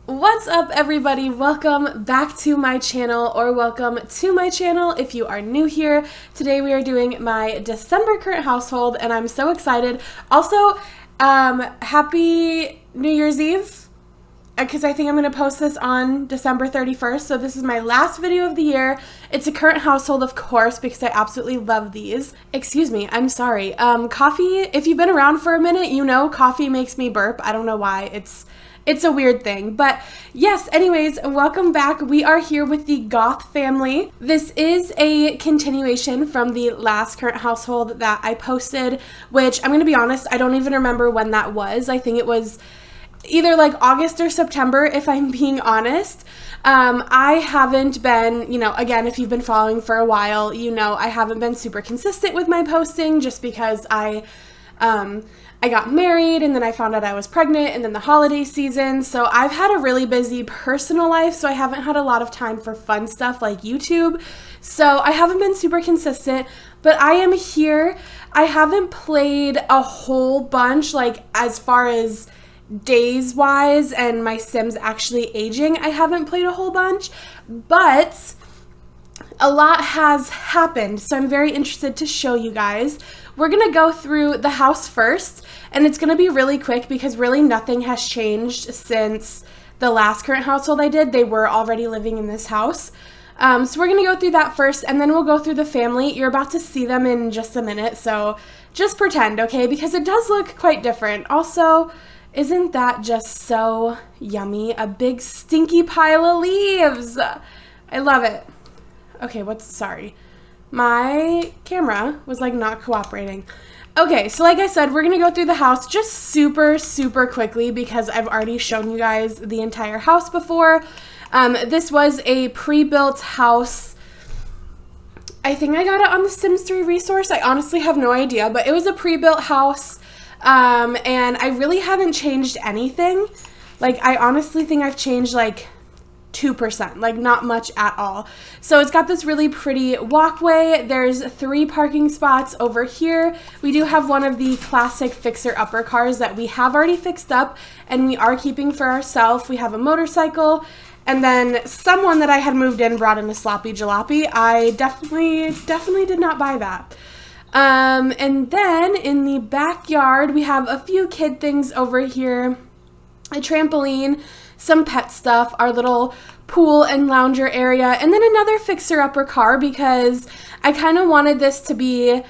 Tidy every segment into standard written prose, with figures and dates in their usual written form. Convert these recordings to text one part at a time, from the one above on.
What's up, everybody? Welcome back to my channel, or welcome to my channel if you are new here. Today we are doing my December current household and I'm so excited. Also, happy New Year's Eve, because I think I'm going to post this on December 31st. So this is my last video of the year. It's a current household, of course, because I absolutely love these. Excuse me, I'm sorry. Coffee, if you've been around for a minute, you know coffee makes me burp. I don't know why. It's a weird thing, but yes, anyways, welcome back. We are here with the Goth family. This is a continuation from the last current household that I posted, which I'm going to be honest, I don't even remember when that was. I think it was either like August or September, if I'm being honest. I haven't been, again, if you've been following for a while, I haven't been super consistent with my posting just because I got married and then I found out I was pregnant and then the holiday season. So I've had a really busy personal life, so I haven't had a lot of time for fun stuff like YouTube. So I haven't been super consistent, but I am here. I haven't played a whole bunch, like as far as days wise and my Sims actually aging. I haven't played a whole bunch, but a lot has happened, so I'm very interested to show you guys. We're going to go through the house first, and it's going to be really quick because really nothing has changed since the last current household I did. They were already living in this house. So we're going to go through that first, and then we'll go through the family. You're about to see them in just a minute, so just pretend, okay? Because it does look quite different. Also, isn't that just so yummy? A big stinky pile of leaves. I love it. Okay, sorry. My camera was like not cooperating. Okay, so like I said, we're going to go through the house just super quickly because I've already shown you guys the entire house before. This was a pre-built house. I think I got it on the Sims 3 resource. I honestly have no idea, but it was a pre-built house. And I really haven't changed anything. Like, I honestly think I've changed like 2%, like not much at all. So it's got this really pretty walkway. There's 3 parking spots over here. We do have one of the classic fixer-upper cars that we have already fixed up and we are keeping for ourselves. We have a motorcycle, and then someone that I had moved in brought in a sloppy jalopy. I definitely did not buy that. And then in the backyard, we have a few kid things over here, a trampoline, some pet stuff, our little pool and lounger area, and then another fixer-upper car because I kind of wanted this to be,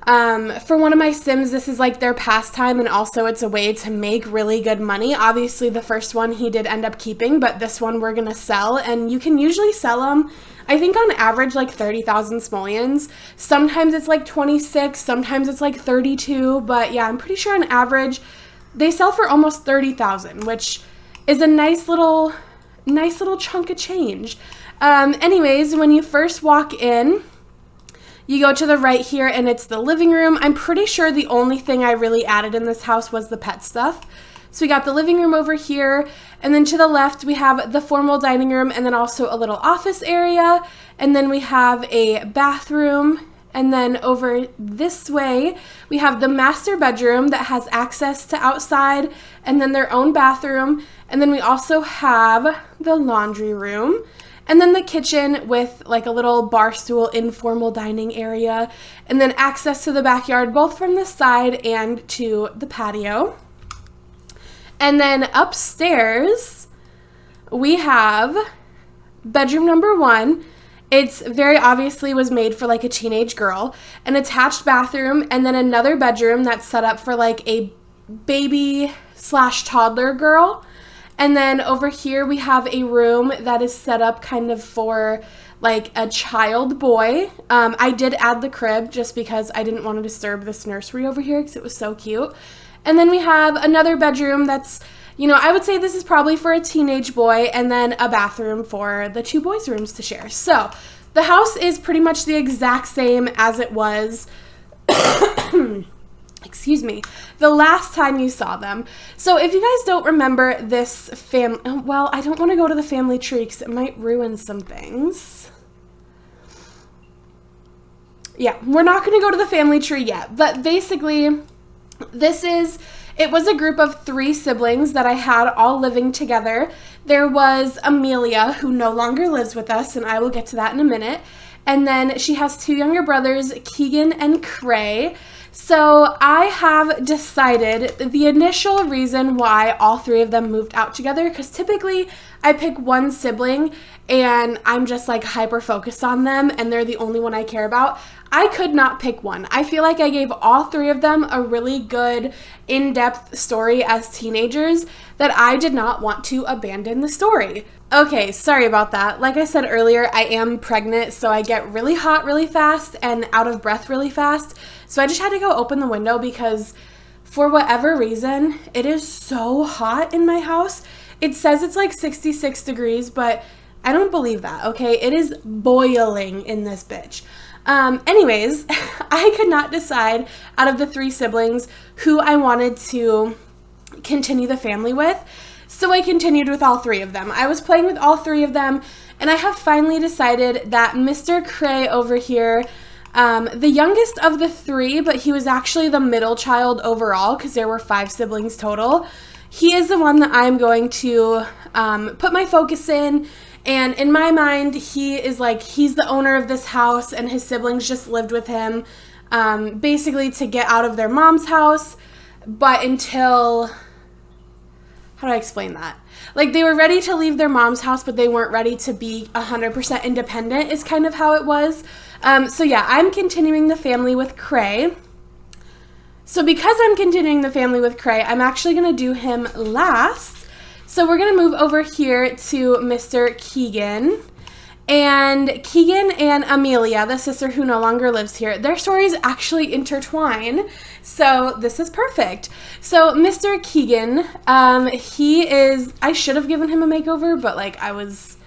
for one of my Sims, this is like their pastime, and also it's a way to make really good money. Obviously, the first one he did end up keeping, but this one we're going to sell, and you can usually sell them, I think on average, like 30,000 simoleons. Sometimes it's like 26, sometimes it's like 32, but yeah, I'm pretty sure on average, they sell for almost 30,000, which is a nice little chunk of change. Anyways, when you first walk in, you go to the right here and it's the living room. I'm pretty sure the only thing I really added in this house was the pet stuff. So we got the living room over here, and then to the left we have the formal dining room and then also a little office area, and then we have a bathroom, and then over this way we have the master bedroom that has access to outside and then their own bathroom, and then we also have the laundry room, and then the kitchen with like a little bar stool informal dining area, and then access to the backyard both from the side and to the patio. And then upstairs we have bedroom number 1. It's very obviously was made for like a teenage girl, an attached bathroom, and then another bedroom that's set up for like a baby/toddler girl. And then over here we have a room that is set up kind of for like a child boy. I did add the crib just because I didn't want to disturb this nursery over here because it was so cute. And then we have another bedroom that's, I would say this is probably for a teenage boy, and then a bathroom for the 2 boys' rooms to share. So the house is pretty much the exact same as it was excuse me, the last time you saw them. So if you guys don't remember this family, well, I don't want to go to the family tree because it might ruin some things. Yeah, we're not going to go to the family tree yet, but basically this is It was a group of 3 siblings that I had all living together. There was Amelia, who no longer lives with us, and I will get to that in a minute. And then she has 2 younger brothers, Keegan and Cray. So I have decided the initial reason why all 3 of them moved out together, because typically I pick one sibling and I'm just like hyper focused on them and they're the only one I care about. I could not pick one. I feel like I gave all 3 of them a really good in-depth story as teenagers that I did not want to abandon the story. Okay, sorry about that. Like I said earlier, I am pregnant, so I get really hot really fast and out of breath really fast. So I just had to go open the window because for whatever reason, it is so hot in my house. It says it's like 66 degrees, but I don't believe that, okay? It is boiling in this bitch. Anyways, I could not decide out of the 3 siblings who I wanted to continue the family with. So I continued with all 3 of them. I was playing with all 3 of them, and I have finally decided that Mr. Cray over here, the youngest of the 3, but he was actually the middle child overall because there were 5 siblings total. He is the one that I'm going to put my focus in. And in my mind, he is like, he's the owner of this house and his siblings just lived with him basically to get out of their mom's house. But until, how do I explain that? Like they were ready to leave their mom's house, but they weren't ready to be 100% independent is kind of how it was. So yeah, I'm continuing the family with Cray. So because I'm continuing the family with Cray, I'm actually going to do him last. So we're going to move over here to Mr. Keegan. And Keegan and Amelia, the sister who no longer lives here, their stories actually intertwine. So this is perfect. So Mr. Keegan, he is, I should have given him a makeover, but like I was,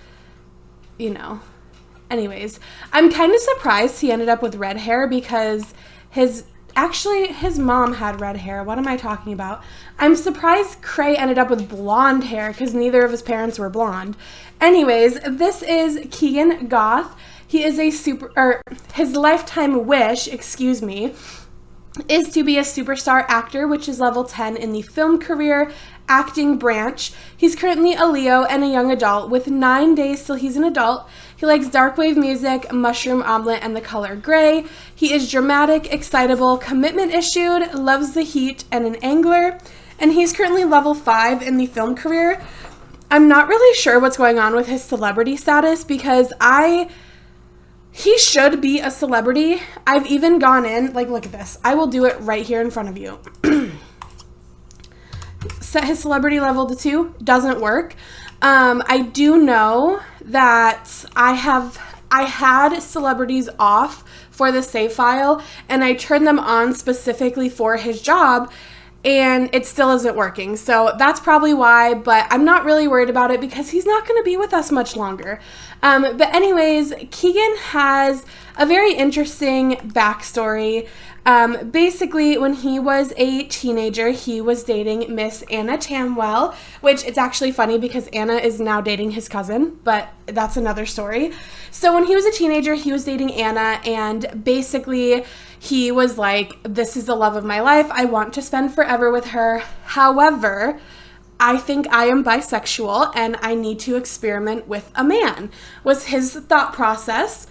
you know. Anyways, I'm kind of surprised he ended up with red hair because his mom had red hair. What am I talking about? I'm surprised Cray ended up with blonde hair because neither of his parents were blonde. Anyways, this is Keegan Goth. He is his lifetime wish, is to be a superstar actor, which is level 10 in the film career acting branch. He's currently a Leo and a young adult with 9 days till he's an adult. He likes dark wave music, mushroom omelet, and the color gray. He is dramatic, excitable, commitment issued, loves the heat, and an angler. And he's currently level 5 in the film career. I'm not really sure what's going on with his celebrity status because he should be a celebrity. I've even gone in, like look at this. I will do it right here in front of you. Set his celebrity level to 2, doesn't work. I do know that I had celebrities off for the save file and I turned them on specifically for his job and it still isn't working. So that's probably why, but I'm not really worried about it because he's not going to be with us much longer. But anyways, Keegan has a very interesting backstory. Basically, when he was a teenager, he was dating Miss Anna Tamwell, which it's actually funny because Anna is now dating his cousin, but that's another story. So when he was a teenager, he was dating Anna, and basically he was like, this is the love of my life. I want to spend forever with her. However, I think I am bisexual and I need to experiment with a man, was his thought process.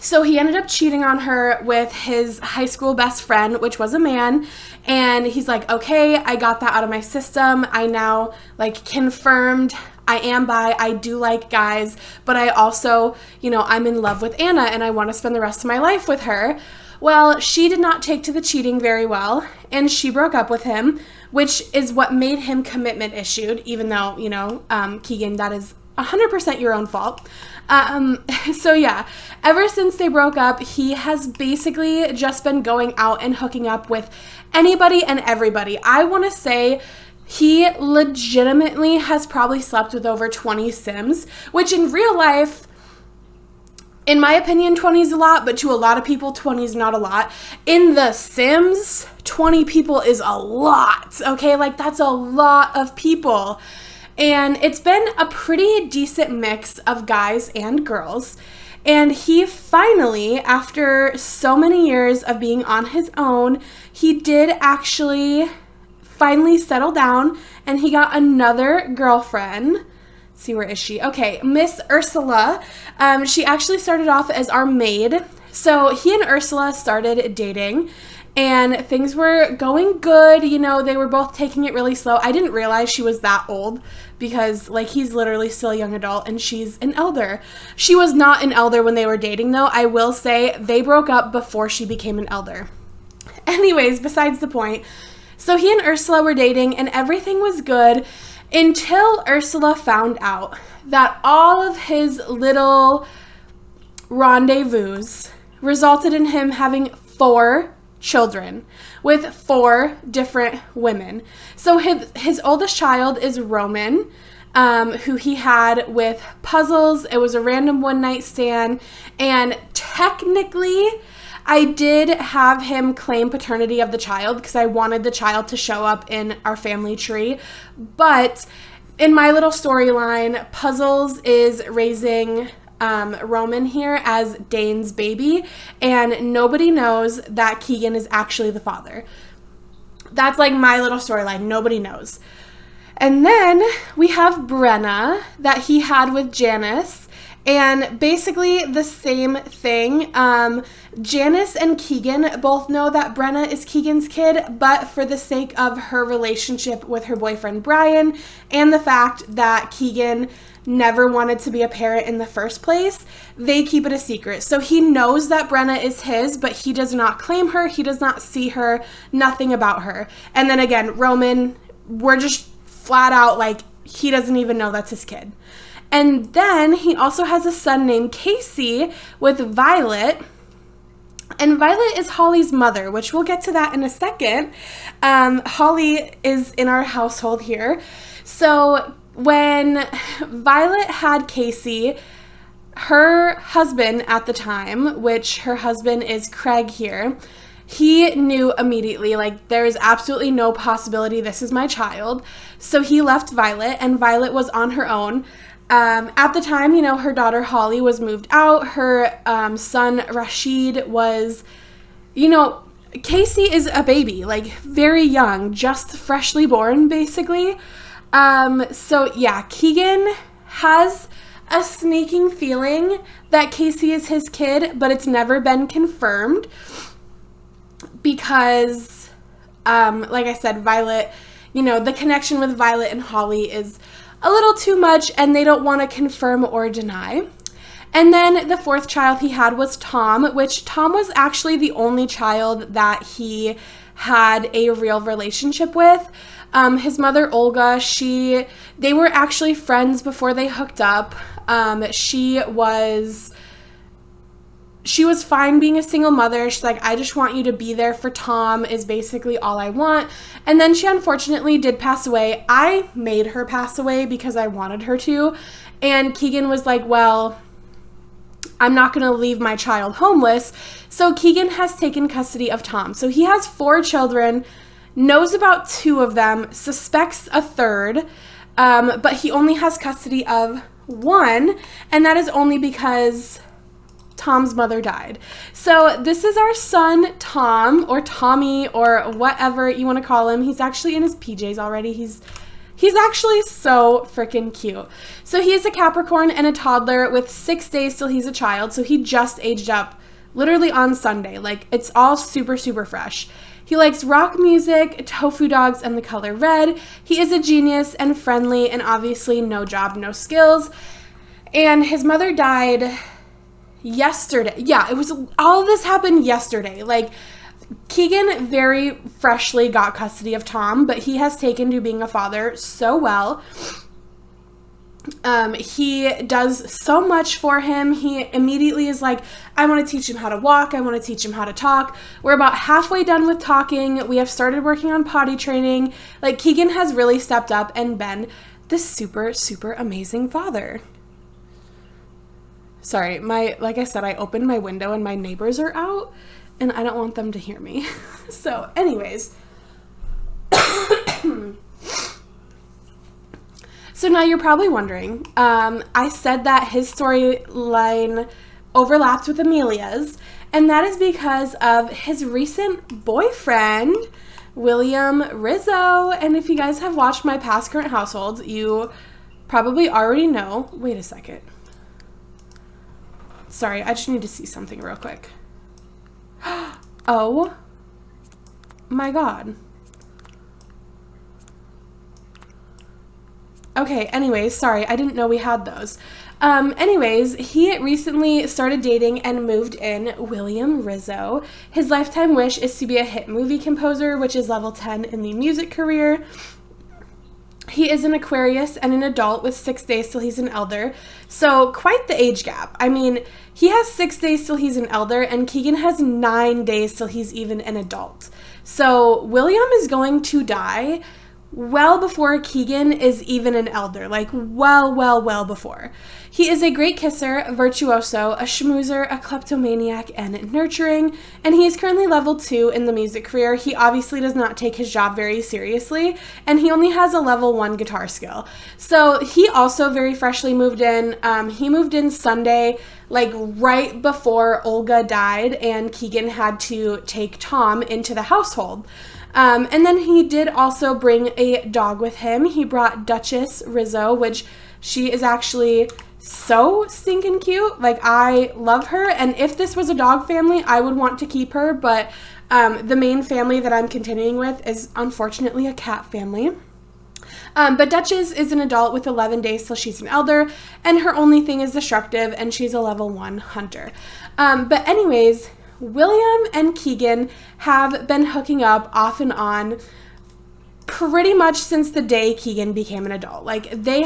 So he ended up cheating on her with his high school best friend, which was a man. And he's like, okay, I got that out of my system. I now like confirmed I am bi. I do like guys, but I also, I'm in love with Anna and I want to spend the rest of my life with her. Well, she did not take to the cheating very well and she broke up with him, which is what made him commitment issued, even though, Keegan, that is 100% your own fault. So yeah, ever since they broke up, he has basically just been going out and hooking up with anybody and everybody. I want to say he legitimately has probably slept with over 20 Sims, which in real life, in my opinion, 20 is a lot, but to a lot of people, 20 is not a lot. In The Sims, 20 people is a lot, okay? Like, that's a lot of people. And it's been a pretty decent mix of guys and girls. And he finally, after so many years of being on his own, he did actually finally settled down and he got another girlfriend. Let's see, where is she? Okay, Miss Ursula. She actually started off as our maid. So he and Ursula started dating and things were going good. You know, they were both taking it really slow. I didn't realize she was that old because, like, he's literally still a young adult and she's an elder. She was not an elder when they were dating, though. I will say they broke up before she became an elder. Anyways, besides the point. So he and Ursula were dating and everything was good until Ursula found out that all of his little rendezvous resulted in him having 4 children with 4 different women. So his oldest child is Roman, who he had with Puzzles. It was a random one-night stand, and technically I did have him claim paternity of the child because I wanted the child to show up in our family tree. But in my little storyline, Puzzles is raising Roman here as Dane's baby, and nobody knows that Keegan is actually the father. That's like my little storyline. Nobody knows. And then we have Brenna that he had with Janice, and basically the same thing. Janice and Keegan both know that Brenna is Keegan's kid, but for the sake of her relationship with her boyfriend Brian and the fact that Keegan never wanted to be a parent in the first place, they keep it a secret. So he knows that Brenna is his, but he does not claim her. He does not see her, nothing about her. And then again, Roman, we're just flat out like, he doesn't even know that's his kid. And then he also has a son named Casey with Violet. And Violet is Holly's mother, which we'll get to that in a second. Holly is in our household here. So when Violet had Casey, her husband at the time, which her husband is Craig here, he knew immediately, like, there's absolutely no possibility this is my child. So he left Violet, and Violet was on her own. At the time, you know, her daughter Holly was moved out. Her son Rashid was, you know, Casey is a baby, like very young, just freshly born, basically. So yeah, Keegan has a sneaking feeling that Casey is his kid, but it's never been confirmed because, like I said, Violet, you know, the connection with Violet and Holly is a little too much and they don't want to confirm or deny. And then the 4th child he had was Tom, which Tom was actually the only child that he had a real relationship with. His mother, Olga, they were actually friends before they hooked up. She was fine being a single mother. She's like, I just want you to be there for Tom is basically all I want. And then she unfortunately did pass away. I made her pass away because I wanted her to. And Keegan was like, well, I'm not going to leave my child homeless. So Keegan has taken custody of Tom. So he has 4 children, knows about 2 of them, suspects a 3rd, but he only has custody of 1. And that is only because Tom's mother died. So this is our son, Tom, or Tommy, or whatever you want to call him. He's actually in his PJs already. He's actually so freaking cute. So he is a Capricorn and a toddler with 6 days till he's a child. So he just aged up literally on Sunday. Like, it's all super, super fresh. He likes rock music, tofu dogs, and the color red. He is a genius and friendly and obviously no job, no skills. And his mother died yesterday. Yeah, it was all of this happened yesterday. Like, Keegan very freshly got custody of Tom, but he has taken to being a father so well. He does so much for him. He immediately is like, I want to teach him how to walk. I want to teach him how to talk. We're about halfway done with talking. We have started working on potty training. Like, Keegan has really stepped up and been this super, super amazing father. Sorry, like I said, I opened my window and my neighbors are out and I don't want them to hear me. So anyways. So now you're probably wondering, I said that his storyline overlapped with Amelia's, and that is because of his recent boyfriend William Rizzo. And if you guys have watched my past current households, you probably already know. Wait a second. Sorry, I just need to see something real quick. Oh my God. Okay, anyways, sorry, I didn't know we had those. Anyways, he recently started dating and moved in William Rizzo. His lifetime wish is to be a hit movie composer, which is level 10 in the music career. He is an Aquarius and an adult with 6 days till he's an elder. So quite the age gap. I mean, he has 6 days till he's an elder, and Keegan has 9 days till he's even an adult. So William is going to die well before Keegan is even an elder, like well before. He is a great kisser, virtuoso, a schmoozer, a kleptomaniac, and nurturing, and he is currently level 2 in the music career. He obviously does not take his job very seriously, and he only has a level 1 guitar skill. So he also very freshly moved in. He moved in Sunday, like right before Olga died, and Keegan had to take Tom into the household. And then he did also bring a dog with him. He brought Duchess Rizzo, which she is actually so stinking cute. Like, I love her. And if this was a dog family, I would want to keep her. But the main family that I'm continuing with is unfortunately a cat family. But Duchess is an adult with 11 days till she's an elder, and her only thing is destructive, and she's a level 1 hunter. But anyways, William and Keegan have been hooking up off and on pretty much since the day Keegan became an adult. Like, they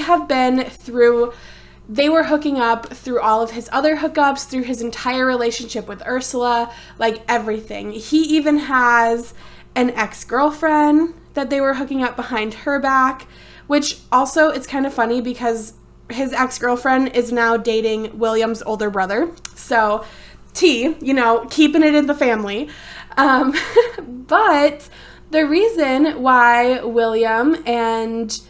were hooking up through all of his other hookups, through his entire relationship with Ursula, like everything. He even has an ex-girlfriend that they were hooking up behind her back, which also, it's kind of funny because his ex-girlfriend is now dating William's older brother. So keeping it in the family. But the reason why William and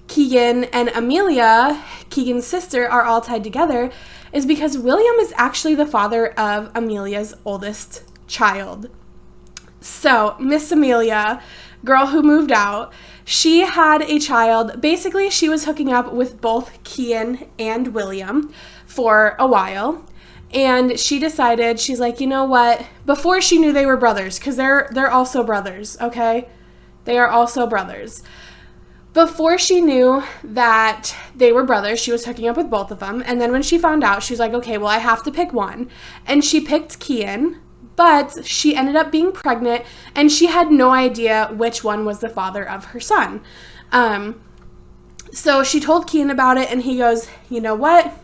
Keegan and Amelia, Keegan's sister, are all tied together is because William is actually the father of Amelia's oldest child. So Miss Amelia, girl who moved out, she had a child. Basically, she was hooking up with both Keegan and William for a while. And she decided, she's like, you know what? Before she knew they were brothers, because they're also brothers, okay? They are also brothers. Before she knew that they were brothers, she was hooking up with both of them. And then when she found out, she was like, okay, well, I have to pick one. And she picked Keegan, but she ended up being pregnant, and she had no idea which one was the father of her son. So she told Keegan about it, and he goes, you know what?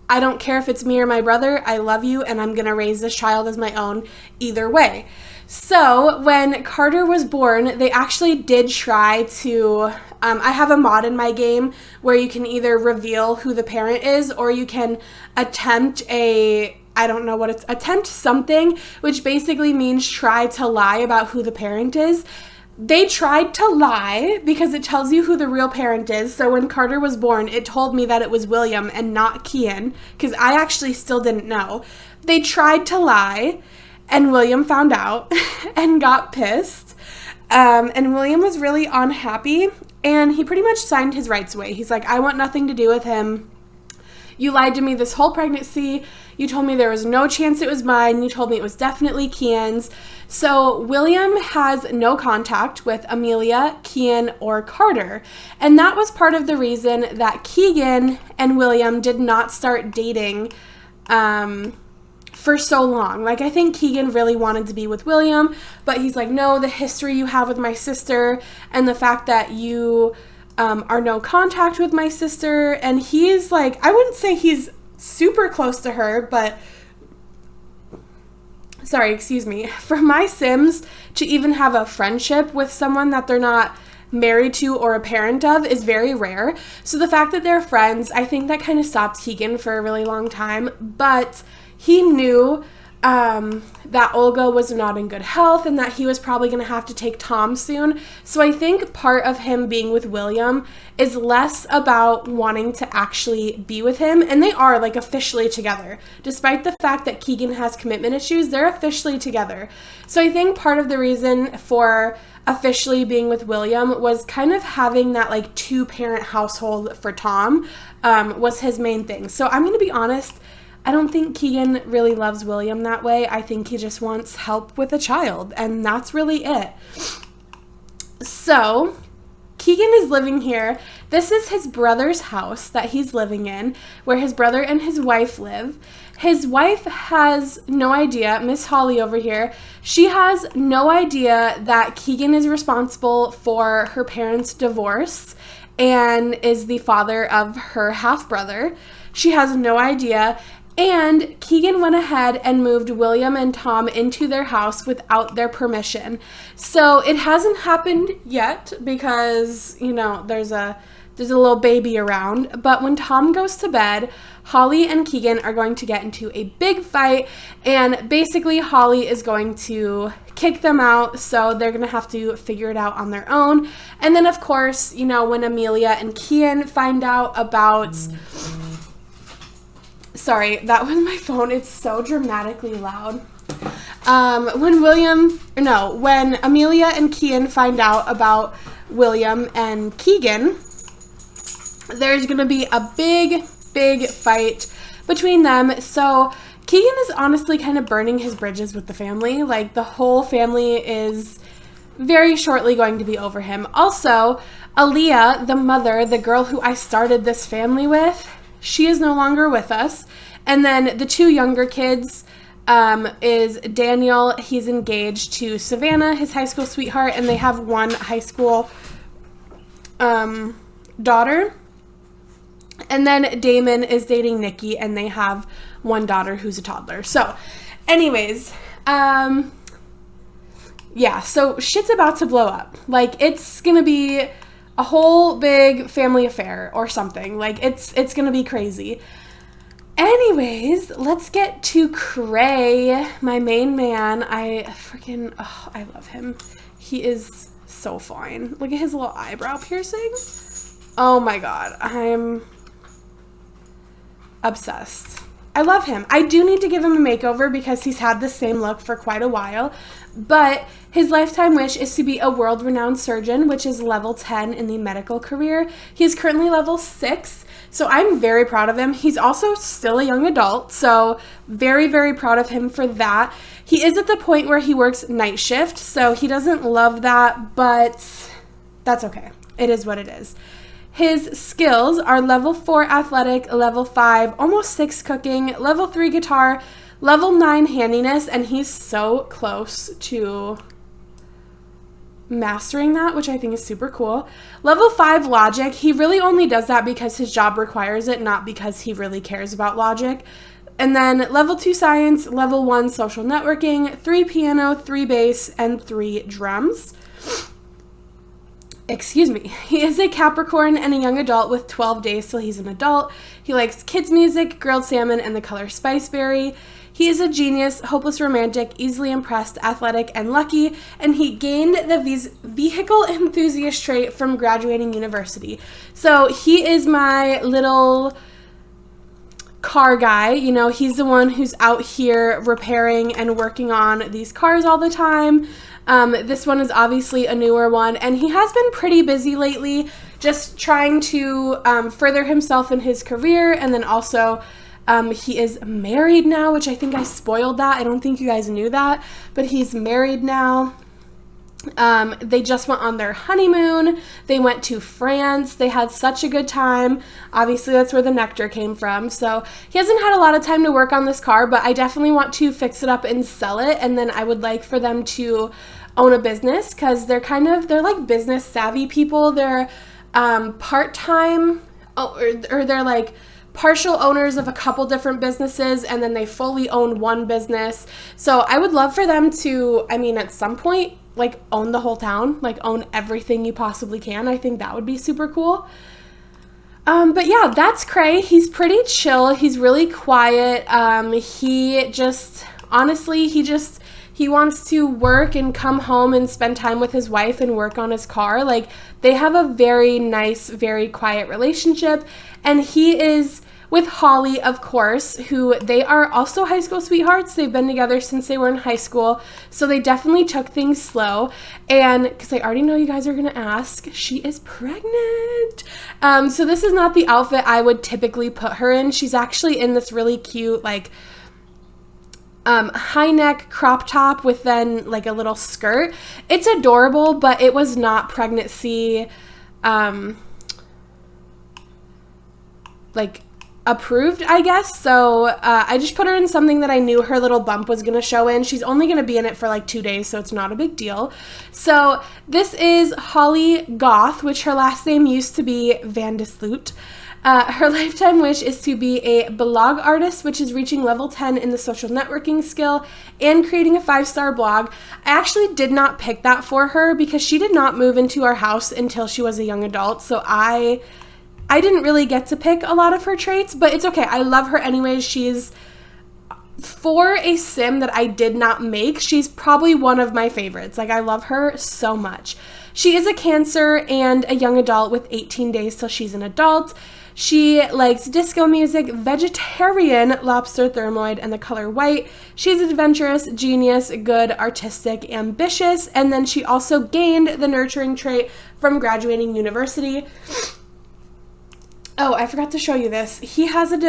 I don't care if it's me or my brother. I love you, and I'm going to raise this child as my own either way. So when Carter was born, they actually did try to, I have a mod in my game where you can either reveal who the parent is, or you can attempt attempt something, which basically means try to lie about who the parent is. They tried to lie because it tells you who the real parent is. So when Carter was born, it told me that it was William and not Keegan, because I actually still didn't know. They tried to lie, and William found out and got pissed. And William was really unhappy, and he pretty much signed his rights away. He's like, I want nothing to do with him. You lied to me this whole pregnancy. You told me there was no chance it was mine. You told me it was definitely Keegan's. So William has no contact with Amelia, Keegan, or Carter. And that was part of the reason that Keegan and William did not start dating for so long. Like, I think Keegan really wanted to be with William, but he's like, no, the history you have with my sister and the fact that you are no contact with my sister. And he's like, I wouldn't say he's super close to her, but for my Sims to even have a friendship with someone that they're not married to or a parent of is very rare. So the fact that they're friends, I think that kind of stopped Keegan for a really long time, but he knew that Olga was not in good health and that he was probably going to have to take Tom soon. So I think part of him being with William is less about wanting to actually be with him. And they are like officially together. Despite the fact that Keegan has commitment issues, they're officially together. So I think part of the reason for officially being with William was kind of having that like 2-parent household for Tom was his main thing. So I'm going to be honest, I don't think Keegan really loves William that way. I think he just wants help with a child, and that's really it. So Keegan is living here. This is his brother's house that he's living in, where his brother and his wife live. His wife has no idea, Miss Holly over here, she has no idea that Keegan is responsible for her parents' divorce and is the father of her half-brother. She has no idea. And Keegan went ahead and moved William and Tom into their house without their permission. So it hasn't happened yet because, you know, there's a little baby around. But when Tom goes to bed, Holly and Keegan are going to get into a big fight. And basically Holly is going to kick them out. So they're going to have to figure it out on their own. And then, of course, you know, when Amelia and Kian find out about... Sorry, that was my phone. It's so dramatically loud. When Amelia and Kian find out about William and Keegan, there's going to be a big, big fight between them. So Keegan is honestly kind of burning his bridges with the family. Like, the whole family is very shortly going to be over him. Also, Aaliyah, the mother, the girl who I started this family with, she is no longer with us. And then the 2 younger kids is Daniel. He's engaged to Savannah, his high school sweetheart, and they have 1 high school daughter. And then Damon is dating Nikki, and they have 1 daughter who's a toddler. So anyways, yeah, so shit's about to blow up. Like, it's going to be a whole big family affair or something. Like, it's going to be crazy. Anyways, let's get to Cray, my main man. I love him. He is so fine. Look at his little eyebrow piercing. Oh my god, I'm obsessed. I love him. I do need to give him a makeover because he's had the same look for quite a while, but his lifetime wish is to be a world-renowned surgeon, which is level 10 in the medical career. He is currently level 6, so I'm very proud of him. He's also still a young adult, so very, very proud of him for that. He is at the point where he works night shift, so he doesn't love that, but that's okay. It is what it is. His skills are level 4 athletic, level 5, almost 6 cooking, level 3 guitar, level 9 handiness, and he's so close to mastering that, which I think is super cool. Level 5 logic. He really only does that because his job requires it, not because he really cares about logic. And then level 2 science, level 1 social networking, 3 piano, 3 bass, and 3 drums. Excuse me. He is a Capricorn and a young adult with 12 days till he's an adult. He likes kids' music, grilled salmon, and the color spiceberry. He is a genius, hopeless romantic, easily impressed, athletic, and lucky, and he gained the vehicle enthusiast trait from graduating university. So he is my little car guy. You know, he's the one who's out here repairing and working on these cars all the time. This one is obviously a newer one, and he has been pretty busy lately, just trying to further himself in his career, and then also he is married now, which I think I spoiled that. I don't think you guys knew that, but he's married now. They just went on their honeymoon. They went to France. They had such a good time. Obviously, that's where the nectar came from. So he hasn't had a lot of time to work on this car, but I definitely want to fix it up and sell it. And then I would like for them to own a business because they're like business savvy people. They're part-time or they're like partial owners of a couple different businesses, and then they fully own one business. So I would love for them to, I mean, at some point, like own the whole town, like own everything you possibly can. I think that would be super cool. But yeah, that's Cray. He's pretty chill. He's really quiet. He just honestly, he wants to work and come home and spend time with his wife and work on his car. Like, they have a very nice, very quiet relationship. And he is with Holly, of course, who they are also high school sweethearts. They've been together since they were in high school. So they definitely took things slow. And because I already know you guys are going to ask, she is pregnant. So this is not the outfit I would typically put her in. She's actually in this really cute, like, high neck crop top with then like a little skirt. It's adorable, but it was not pregnancy like approved, I guess. So I just put her in something that I knew her little bump was going to show in. She's only going to be in it for like 2 days, so it's not a big deal. So this is Holly Goth, which her last name used to be Vandesloot. Her lifetime wish is to be a blog artist, which is reaching level 10 in the social networking skill and creating a 5-star blog. I actually did not pick that for her because she did not move into our house until she was a young adult. So I didn't really get to pick a lot of her traits, but it's okay. I love her anyways. She's, for a sim that I did not make, she's probably one of my favorites. Like, I love her so much. She is a Cancer and a young adult with 18 days till she's an adult. She likes disco music, vegetarian, lobster thermoid, and the color white. She's adventurous, genius, good, artistic, ambitious, and then she also gained the nurturing trait from graduating university. Oh, I forgot to show you this. He has an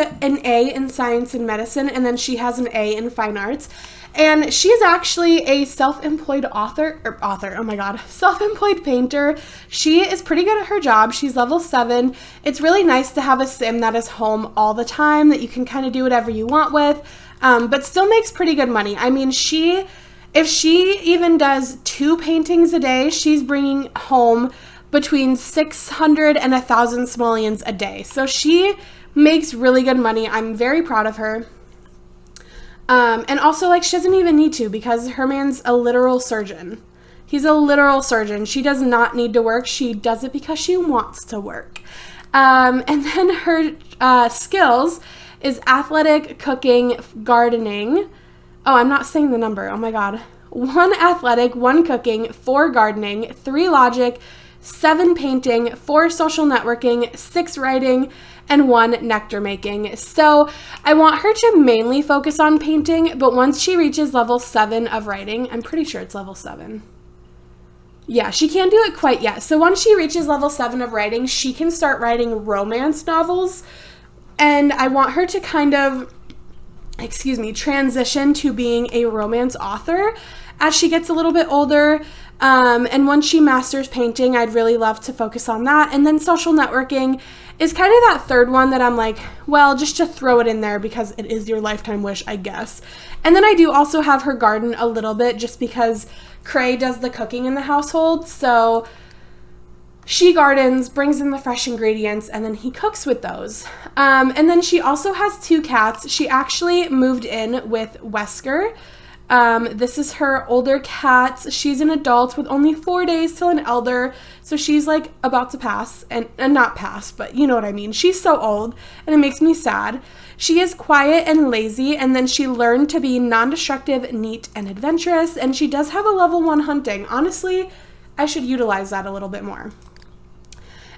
A in science and medicine, and then she has an A in fine arts. And she is actually a self-employed self-employed painter. She is pretty good at her job. She's level 7. It's really nice to have a sim that is home all the time, that you can kind of do whatever you want with, but still makes pretty good money. I mean, if she even does 2 paintings a day, she's bringing home between 600 and 1,000 simoleons a day. So she makes really good money. I'm very proud of her. And also, like, she doesn't even need to because her man's a literal surgeon. He's a literal surgeon. She does not need to work. She does it because she wants to work. And then her skills is athletic, cooking, gardening. Oh, I'm not saying the number. Oh my God. 1 athletic, 1 cooking, 4 gardening, 3 logic, 7 painting, 4 social networking, 6 writing, and 1 nectar making. So I want her to mainly focus on painting, but once she reaches level 7 of writing, I'm pretty sure it's level 7. Yeah, she can't do it quite yet. So once she reaches level 7 of writing, she can start writing romance novels. And I want her to kind of, transition to being a romance author as she gets a little bit older. And once she masters painting, I'd really love to focus on that. And then social networking is kind of that third one that I'm like, well, just to throw it in there because it is your lifetime wish, I guess. And then I do also have her garden a little bit just because Cray does the cooking in the household. So she gardens, brings in the fresh ingredients, and then he cooks with those. And then she also has 2 cats. She actually moved in with Wesker. This is her older cat. She's an adult with only 4 days till an elder. So she's like about to pass and not pass, but you know what I mean. She's so old and it makes me sad. She is quiet and lazy, and then she learned to be non-destructive, neat, and adventurous. And she does have a level 1 hunting. Honestly, I should utilize that a little bit more.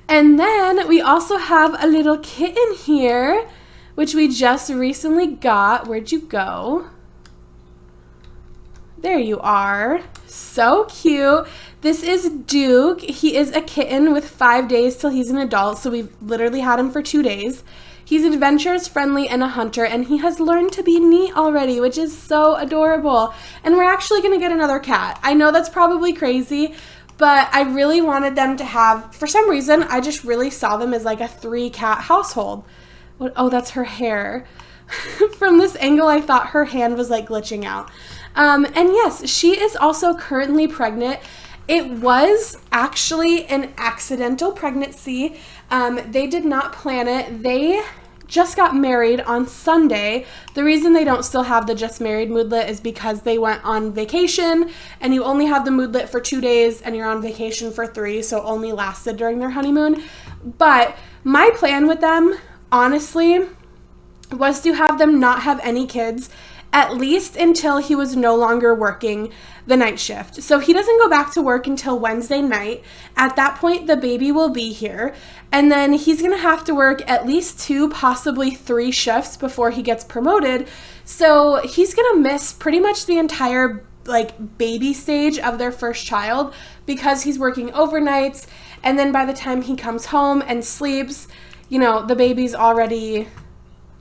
And then we also have a little kitten here, which we just recently got. Where'd you go? There you are. So cute. This is Duke. He is a kitten with 5 days till he's an adult, so we've literally had him for 2 days. He's adventurous, friendly, and a hunter, and he has learned to be neat already, which is so adorable. And we're actually going to get another cat. I know that's probably crazy, but I really wanted them to have, for some reason, I just really saw them as like a 3-cat household. Oh, that's her hair. From this angle, I thought her hand was like glitching out. And yes, she is also currently pregnant. It was actually an accidental pregnancy. They did not plan it. They just got married on Sunday. The reason they don't still have the just married moodlet is because they went on vacation, and you only have the moodlet for 2 days and you're on vacation for 3, so it only lasted during their honeymoon. But my plan with them, honestly, was to have them not have any kids at least until he was no longer working the night shift. So he doesn't go back to work until Wednesday night. At that point, the baby will be here, and then he's gonna have to work at least 2, possibly 3 shifts before he gets promoted. So he's gonna miss pretty much the entire like baby stage of their first child because he's working overnights, and then by the time he comes home and sleeps, you know, the baby's already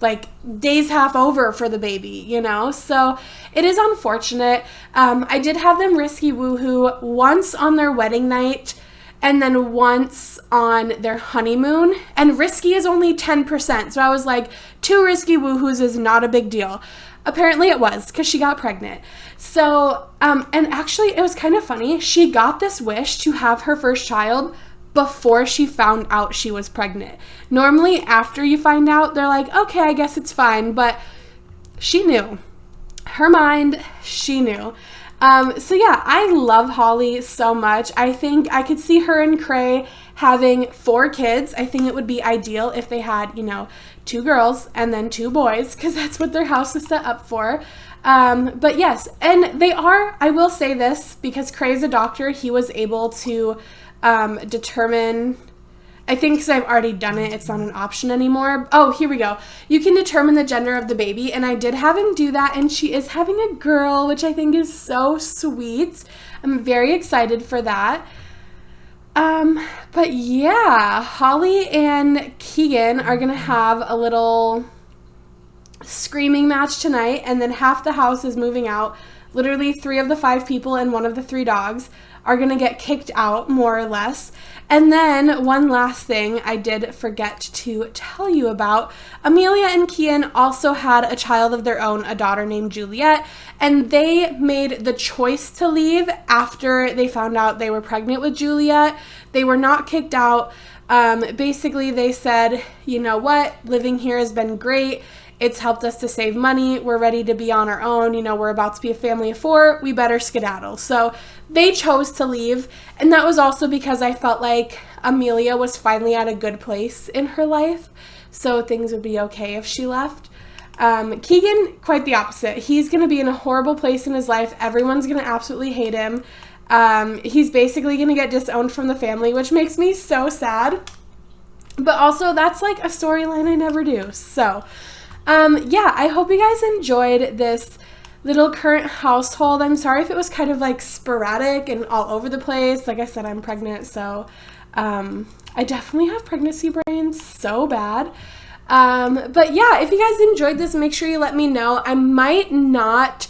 like days half over for the baby, you know? So it is unfortunate. I did have them risky woohoo once on their wedding night and then once on their honeymoon, and risky is only 10%. So I was like, 2 risky woohoos is not a big deal. Apparently it was, because she got pregnant. So, and actually it was kind of funny. She got this wish to have her first child before she found out she was pregnant. Normally after you find out, they're like, okay, I guess it's fine. But she knew. Her mind, she knew. So yeah, I love Holly so much. I think I could see her and Cray having 4 kids. I think it would be ideal if they had, you know, 2 girls and then 2 boys, because that's what their house is set up for. But yes, and they are, I will say this, because Cray's a doctor, he was able to determine, I think because I've already done it, it's not an option anymore. Oh, here we go. You can determine the gender of the baby, and I did have him do that, and she is having a girl, which I think is so sweet. I'm very excited for that. But yeah, Holly and Keegan are gonna have a little screaming match tonight, and then half the house is moving out. Literally 3 of the 5 people and 1 of the 3 dogs are gonna get kicked out, more or less. And then one last thing I did forget to tell you about. Amelia and Keegan also had a child of their own, a daughter named Juliet, and they made the choice to leave after they found out they were pregnant with Juliet. They were not kicked out. Basically, they said, you know what, living here has been great. It's helped us to save money. We're ready to be on our own. You know, we're about to be a family of 4. We better skedaddle. So they chose to leave. And that was also because I felt like Amelia was finally at a good place in her life. So things would be okay if she left. Keegan, quite the opposite. He's going to be in a horrible place in his life. Everyone's going to absolutely hate him. He's basically going to get disowned from the family, which makes me so sad. But also, that's like a storyline I never do. So yeah, I hope you guys enjoyed this little current household. I'm sorry if it was kind of like sporadic and all over the place. Like I said, I'm pregnant, so I definitely have pregnancy brains so bad. But yeah, if you guys enjoyed this, make sure you let me know. I might not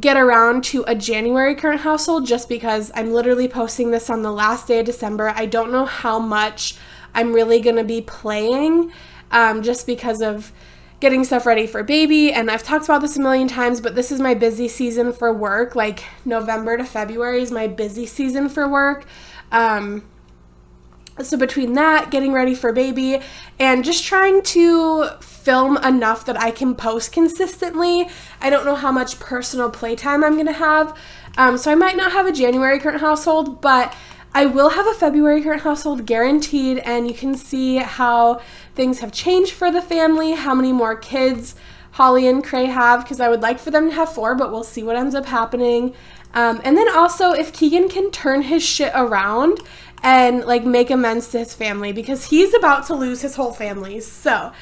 get around to a January current household just because I'm literally posting this on the last day of December. I don't know how much I'm really going to be playing just because of getting stuff ready for baby, and I've talked about this a million times, but this is my busy season for work. Like November to February is my busy season for work. So between that, getting ready for baby, and just trying to film enough that I can post consistently, I don't know how much personal playtime I'm gonna have. So I might not have a January current household, but I will have a February current household guaranteed, and you can see how things have changed for the family, how many more kids Holly and Cray have, because I would like for them to have 4, but we'll see what ends up happening. And then also if Keegan can turn his shit around and like make amends to his family, because he's about to lose his whole family. So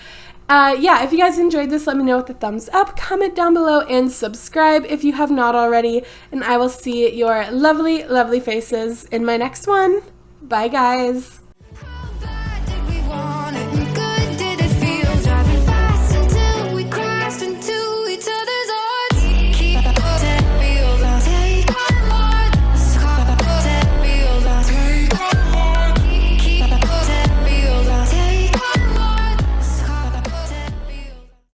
yeah, if you guys enjoyed this, let me know with a thumbs up, comment down below, and subscribe if you have not already. And I will see your lovely, lovely faces in my next one. Bye, guys.